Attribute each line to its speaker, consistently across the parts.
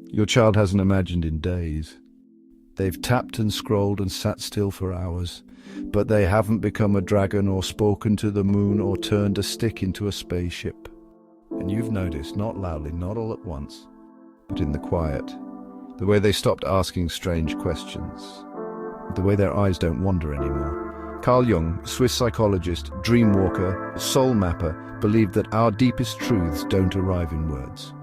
Speaker 1: Your child hasn't imagined in days. They've tapped and scrolled and sat still for hours, but they haven't become a dragon or spoken to the moon or turned a stick into a spaceship. And you've noticed, not loudly, not all at once, but in the quiet, the way they stopped asking strange questions, the way their eyes don't wander anymore. Carl Jung, Swiss psychologist, dream walker, soul mapper, believed that our deepest truths don't arrive in words.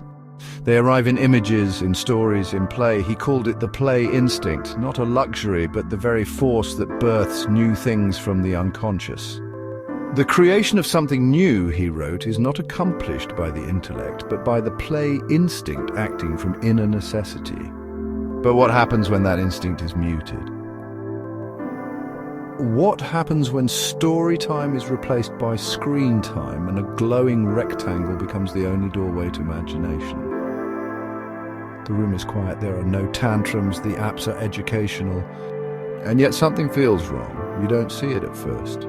Speaker 1: They arrive in images, in stories, in play. He called it the play instinct, not a luxury, but the very force that births new things from the unconscious. The creation of something new, he wrote, is not accomplished by the intellect, but by the play instinct acting from inner necessity. But what happens when that instinct is muted? What happens when story time is replaced by screen time and a glowing rectangle becomes the only doorway to imagination? The room is quiet, there are no tantrums, the apps are educational, and yet something feels wrong. You don't see it at first,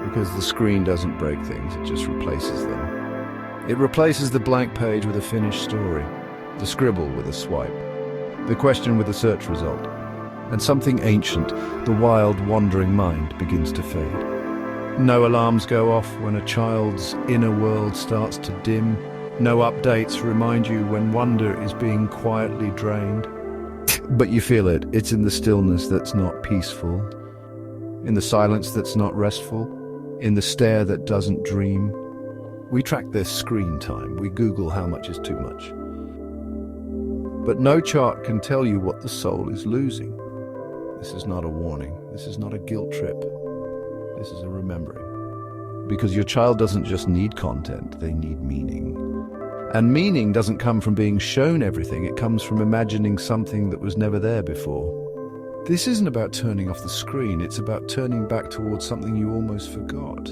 Speaker 1: because the screen doesn't break things, it just replaces them. It replaces the blank page with a finished story, the scribble with a swipe, the question with a search result. And something ancient, the wild, wandering mind, begins to fade. No alarms go off when a child's inner world starts to dim. No updates remind you when wonder is being quietly drained. But you feel it. It's in the stillness that's not peaceful, in the silence that's not restful, in the stare that doesn't dream. We track this screen time. We Google how much is too much. But no chart can tell you what the soul is losing. This is not a warning. This is not a guilt trip. This is a remembering. Because your child doesn't just need content, they need meaning. And meaning doesn't come from being shown everything, it comes from imagining something that was never there before. This isn't about turning off the screen, it's about turning back towards something you almost forgot.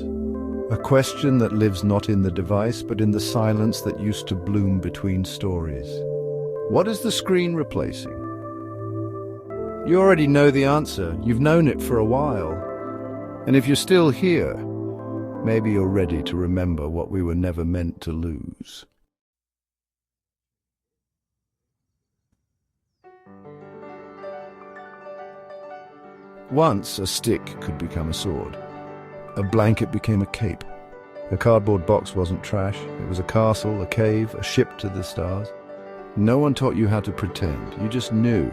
Speaker 1: A question that lives not in the device, but in the silence that used to bloom between stories. What is the screen replacing? You already know the answer. You've known it for a while. And if you're still here, maybe you're ready to remember what we were never meant to lose. Once, a stick could become a sword. A blanket became a cape. A cardboard box wasn't trash. It was a castle, a cave, a ship to the stars. No one taught you how to pretend. You just knew.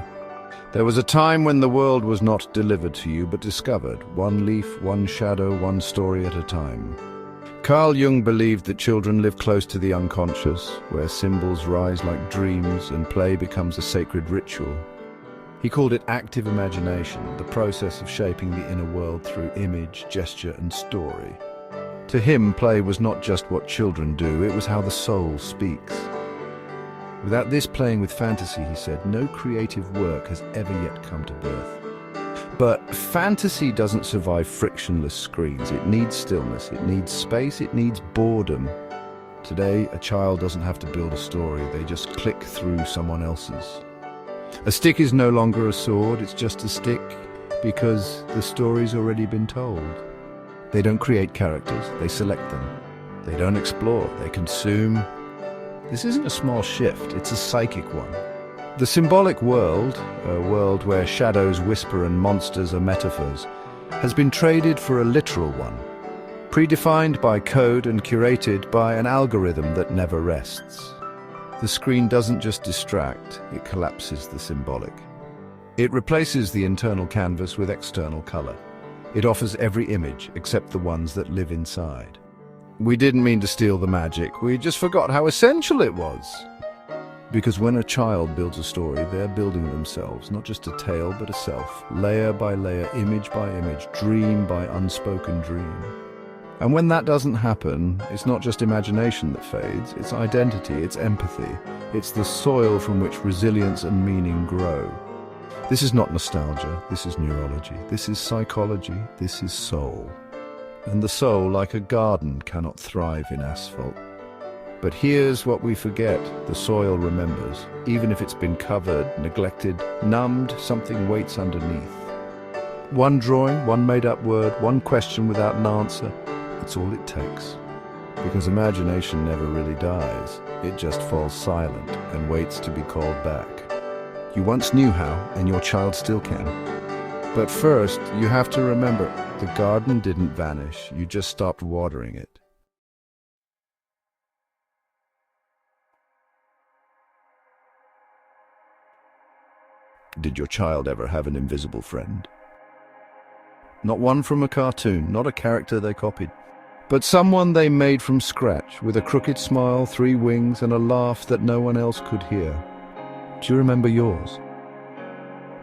Speaker 1: There was a time when the world was not delivered to you, but discovered, one leaf, one shadow, one story at a time. Carl Jung believed that children live close to the unconscious, where symbols rise like dreams and play becomes a sacred ritual. He called it active imagination, the process of shaping the inner world through image, gesture, and story. To him, play was not just what children do, it was how the soul speaks. Without this playing with fantasy, he said, no creative work has ever yet come to birth. But fantasy doesn't survive frictionless screens. It needs stillness, it needs space, it needs boredom. Today, a child doesn't have to build a story, they just click through someone else's. A stick is no longer a sword, it's just a stick, because the story's already been told. They don't create characters, they select them. They don't explore, they consume. This isn't a small shift, it's a psychic one. The symbolic world, a world where shadows whisper and monsters are metaphors, has been traded for a literal one, predefined by code and curated by an algorithm that never rests. The screen doesn't just distract, it collapses the symbolic. It replaces the internal canvas with external color. It offers every image except the ones that live inside. We didn't mean to steal the magic, we just forgot how essential it was. Because when a child builds a story, they're building themselves, not just a tale, but a self, layer by layer, image by image, dream by unspoken dream. And when that doesn't happen, it's not just imagination that fades, it's identity, it's empathy, it's the soil from which resilience and meaning grow. This is not nostalgia, this is neurology, this is psychology, this is soul. And the soul, like a garden, cannot thrive in asphalt. But here's what we forget, the soil remembers. Even if it's been covered, neglected, numbed, something waits underneath. One drawing, one made-up word, one question without an answer, that's all it takes. Because imagination never really dies. It just falls silent and waits to be called back. You once knew how, and your child still can. But first, you have to remember, the garden didn't vanish. You just stopped watering it. Did your child ever have an invisible friend? Not one from a cartoon, not a character they copied, but someone they made from scratch, with a crooked smile, 3 wings, and a laugh that no one else could hear. Do you remember yours?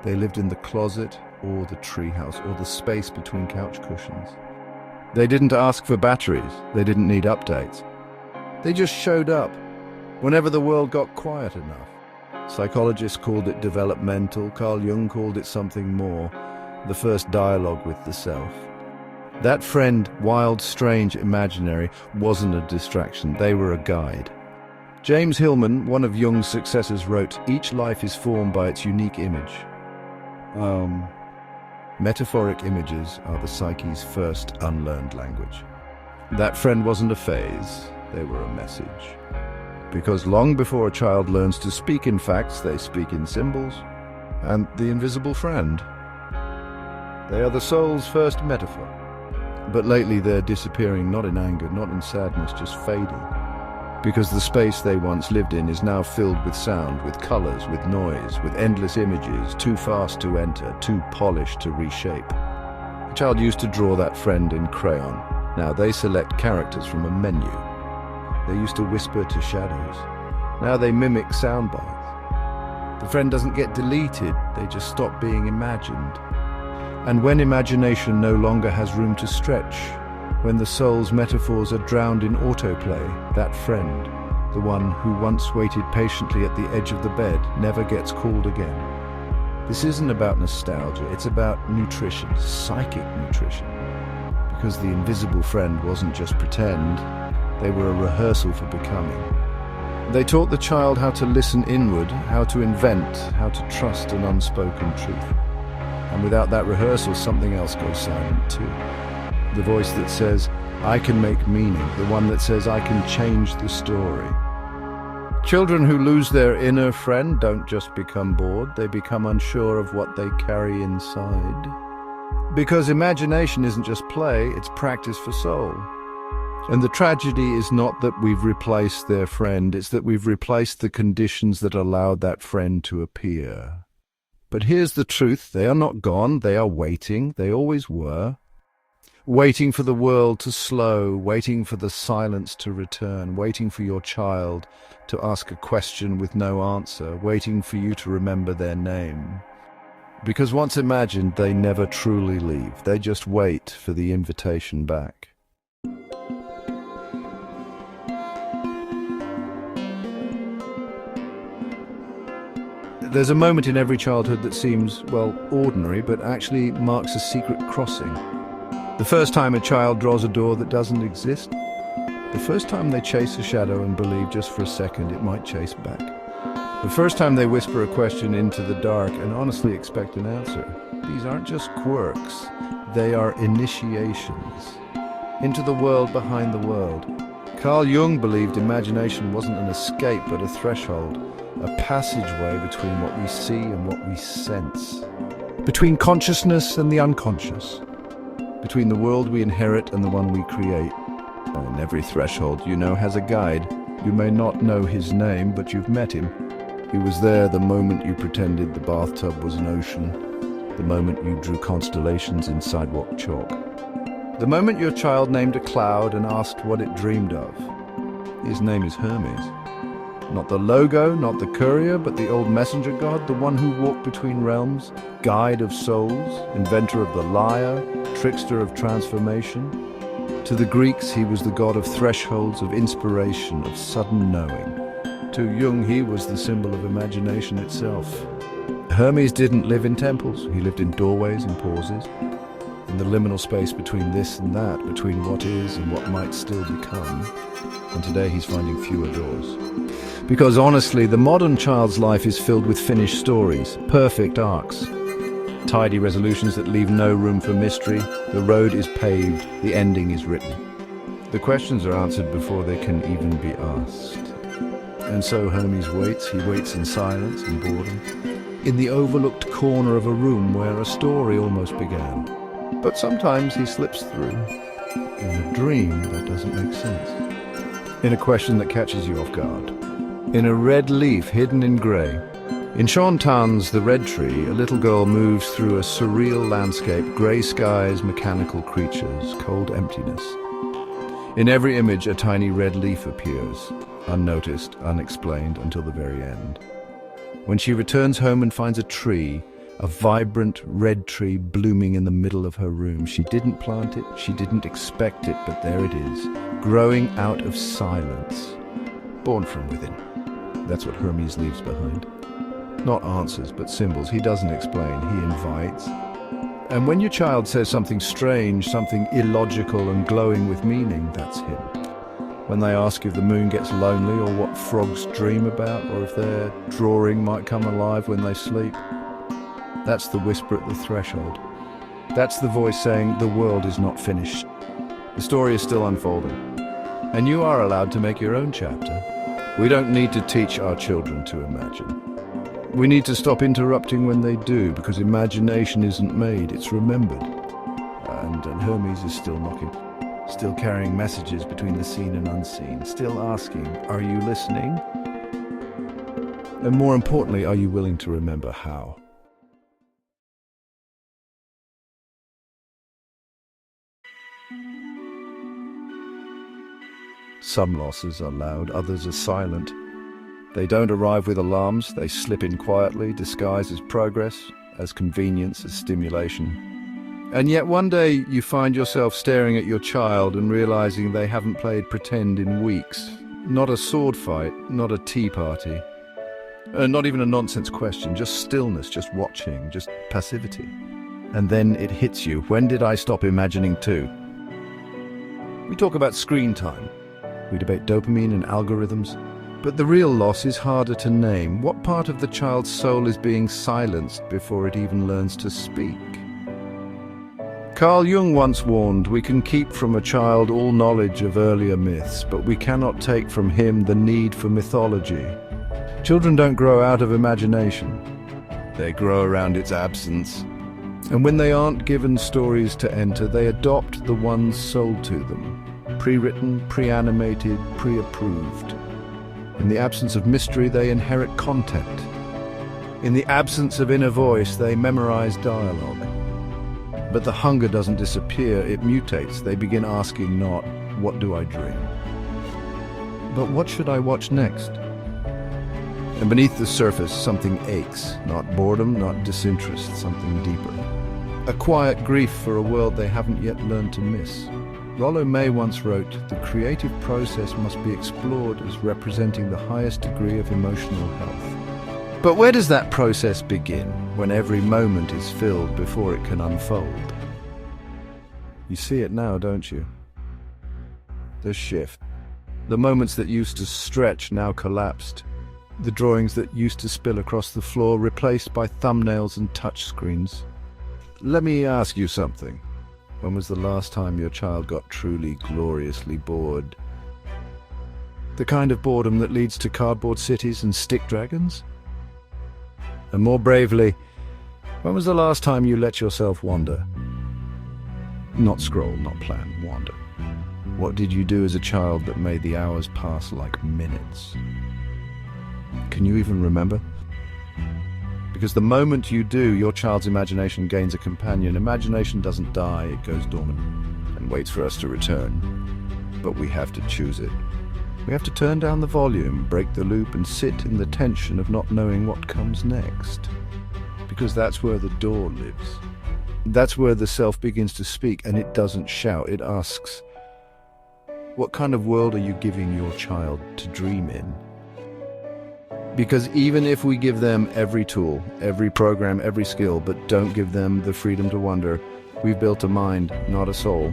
Speaker 1: They lived in the closet, or the treehouse, or the space between couch cushions. They didn't ask for batteries. They didn't need updates. They just showed up whenever the world got quiet enough. Psychologists called it developmental. Carl Jung called it something more, the first dialogue with the self. That friend, wild, strange, imaginary, wasn't a distraction. They were a guide. James Hillman, one of Jung's successors, wrote, "Each life is formed by its unique image." Metaphoric images are the psyche's first unlearned language. That friend wasn't a phase, they were a message. Because long before a child learns to speak in facts, they speak in symbols. And the invisible friend, they are the soul's first metaphor. But lately they're disappearing, not in anger, not in sadness, just fading. Because the space they once lived in is now filled with sound, with colors, with noise, with endless images, too fast to enter, too polished to reshape. A child used to draw that friend in crayon. Now they select characters from a menu. They used to whisper to shadows. Now they mimic sound bites. The friend doesn't get deleted, they just stop being imagined. And when imagination no longer has room to stretch, when the soul's metaphors are drowned in autoplay, that friend, the one who once waited patiently at the edge of the bed, never gets called again. This isn't about nostalgia, it's about nutrition, psychic nutrition. Because the invisible friend wasn't just pretend, they were a rehearsal for becoming. They taught the child how to listen inward, how to invent, how to trust an unspoken truth. And without that rehearsal, something else goes silent too. The voice that says, "I can make meaning," the one that says, "I can change the story." Children who lose their inner friend don't just become bored, they become unsure of what they carry inside. Because imagination isn't just play, it's practice for soul. And the tragedy is not that we've replaced their friend, it's that we've replaced the conditions that allowed that friend to appear. But here's the truth, they are not gone, they are waiting, they always were. Waiting for the world to slow, waiting for the silence to return, waiting for your child to ask a question with no answer, waiting for you to remember their name. Because once imagined, they never truly leave, they just wait for the invitation back. There's a moment in every childhood that seems, well, ordinary, but actually marks a secret crossing. The first time a child draws a door that doesn't exist. The first time they chase a shadow and believe just for a second it might chase back. The first time they whisper a question into the dark and honestly expect an answer. These aren't just quirks, they are initiations into the world behind the world. Carl Jung believed imagination wasn't an escape but a threshold, a passageway between what we see and what we sense, between consciousness and the unconscious, between the world we inherit and the one we create. And every threshold, you know, has a guide. You may not know his name, but you've met him. He was there the moment you pretended the bathtub was an ocean, the moment you drew constellations in sidewalk chalk, the moment your child named a cloud and asked what it dreamed of. His name is Hermes. Not the logo, not the courier, but the old messenger god, the one who walked between realms, guide of souls, inventor of the lyre, trickster of transformation. To the Greeks, he was the god of thresholds, of inspiration, of sudden knowing. To Jung, he was the symbol of imagination itself. Hermes didn't live in temples, he lived in doorways and pauses, in the liminal space between this and that, between what is and what might still become. And today he's finding fewer doors. Because honestly, the modern child's life is filled with finished stories, perfect arcs, tidy resolutions that leave no room for mystery. The road is paved, the ending is written. The questions are answered before they can even be asked. And so Hermes waits. He waits in silence and boredom, in the overlooked corner of a room where a story almost began. But sometimes he slips through, in a dream that doesn't make sense, in a question that catches you off guard, in a red leaf hidden in grey. In Chantan's The Red Tree, a little girl moves through a surreal landscape, grey skies, mechanical creatures, cold emptiness. In every image, a tiny red leaf appears, unnoticed, unexplained, until the very end. When she returns home and finds a tree, a vibrant red tree blooming in the middle of her room. She didn't plant it, she didn't expect it, but there it is, growing out of silence, born from within. That's what Hermes leaves behind. Not answers, but symbols. He doesn't explain, he invites. And when your child says something strange, something illogical and glowing with meaning, that's him. When they ask if the moon gets lonely, or what frogs dream about, or if their drawing might come alive when they sleep, that's the whisper at the threshold. That's the voice saying the world is not finished. The story is still unfolding. And you are allowed to make your own chapter. We don't need to teach our children to imagine. We need to stop interrupting when they do, because imagination isn't made, it's remembered. And Hermes is still knocking, still carrying messages between the seen and unseen, still asking, are you listening? And more importantly, are you willing to remember how? Some losses are loud, others are silent. They don't arrive with alarms, they slip in quietly, disguised as progress, as convenience, as stimulation. And yet one day you find yourself staring at your child and realizing they haven't played pretend in weeks. Not a sword fight, not a tea party, not even a nonsense question, just stillness, just watching, just passivity. And then it hits you. When did I stop imagining too? We talk about screen time. We debate dopamine and algorithms. But the real loss is harder to name. What part of the child's soul is being silenced before it even learns to speak? Carl Jung once warned, we can keep from a child all knowledge of earlier myths, but we cannot take from him the need for mythology. Children don't grow out of imagination. They grow around its absence. And when they aren't given stories to enter, they adopt the ones sold to them. Pre-written, pre-animated, pre-approved. In the absence of mystery, they inherit content. In the absence of inner voice, they memorize dialogue. But the hunger doesn't disappear, it mutates. They begin asking not, what do I dream? But what should I watch next? And beneath the surface, something aches. Not boredom, not disinterest, something deeper. A quiet grief for a world they haven't yet learned to miss. Rollo May once wrote, the creative process must be explored as representing the highest degree of emotional health. But where does that process begin, when every moment is filled before it can unfold? You see it now, don't you? The shift. The moments that used to stretch now collapsed. The drawings that used to spill across the floor replaced by thumbnails and touchscreens. Let me ask you something. When was the last time your child got truly, gloriously bored? The kind of boredom that leads to cardboard cities and stick dragons? And more bravely, when was the last time you let yourself wander? Not scroll, not plan, wander. What did you do as a child that made the hours pass like minutes? Can you even remember? Because the moment you do, your child's imagination gains a companion. Imagination doesn't die, it goes dormant and waits for us to return. But we have to choose it. We have to turn down the volume, break the loop, and sit in the tension of not knowing what comes next. Because that's where the door lives. That's where the self begins to speak, and it doesn't shout, it asks, what kind of world are you giving your child to dream in? Because even if we give them every tool, every program, every skill, but don't give them the freedom to wonder, we've built a mind, not a soul.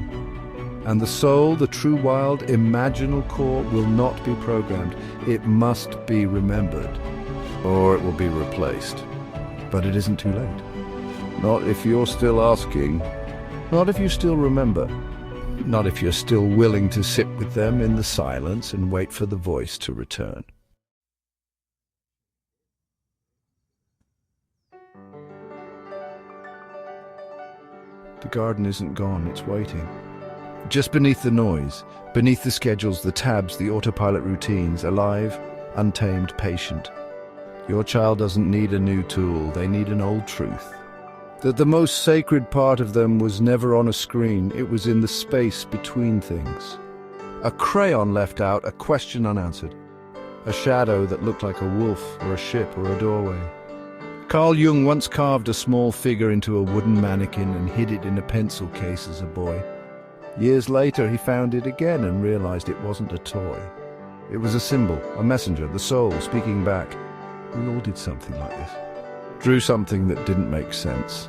Speaker 1: And the soul, the true wild, imaginal core, will not be programmed. It must be remembered, or it will be replaced. But it isn't too late. Not if you're still asking, not if you still remember. Not if you're still willing to sit with them in the silence and wait for the voice to return. The garden isn't gone, it's waiting. Just beneath the noise, beneath the schedules, the tabs, the autopilot routines, alive, untamed, patient. Your child doesn't need a new tool, they need an old truth. That the most sacred part of them was never on a screen, it was in the space between things. A crayon left out, a question unanswered. A shadow that looked like a wolf or a ship or a doorway. Carl Jung once carved a small figure into a wooden mannequin and hid it in a pencil case as a boy. Years later, he found it again and realized it wasn't a toy. It was a symbol, a messenger, the soul speaking back. We all did something like this. Drew something that didn't make sense.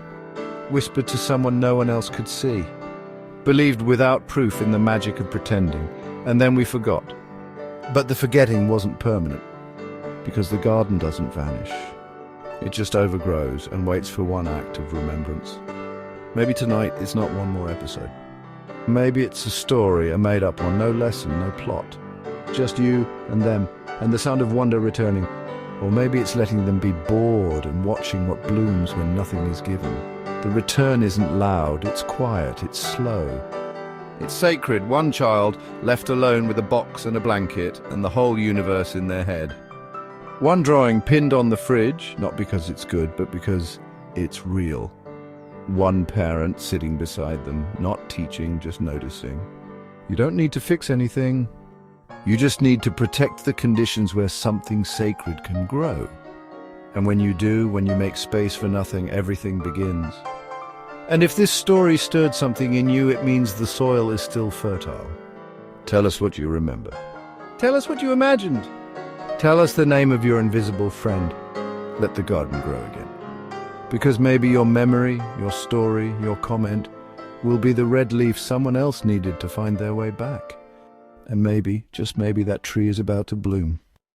Speaker 1: Whispered to someone no one else could see. Believed without proof in the magic of pretending, and then we forgot. But the forgetting wasn't permanent, because the garden doesn't vanish. It just overgrows and waits for one act of remembrance. Maybe tonight is not one more episode. Maybe it's a story, a made-up one, no lesson, no plot. Just you and them, and the sound of wonder returning. Or maybe it's letting them be bored and watching what blooms when nothing is given. The return isn't loud, it's quiet, it's slow. It's sacred, one child left alone with a box and a blanket and the whole universe in their head. One drawing pinned on the fridge, not because it's good, but because it's real. One parent sitting beside them, not teaching, just noticing. You don't need to fix anything. You just need to protect the conditions where something sacred can grow. And when you do, when you make space for nothing, everything begins. And if this story stirred something in you, it means the soil is still fertile. Tell us what you remember. Tell us what you imagined. Tell us the name of your invisible friend. Let the garden grow again. Because maybe your memory, your story, your comment will be the red leaf someone else needed to find their way back. And maybe, just maybe, that tree is about to bloom.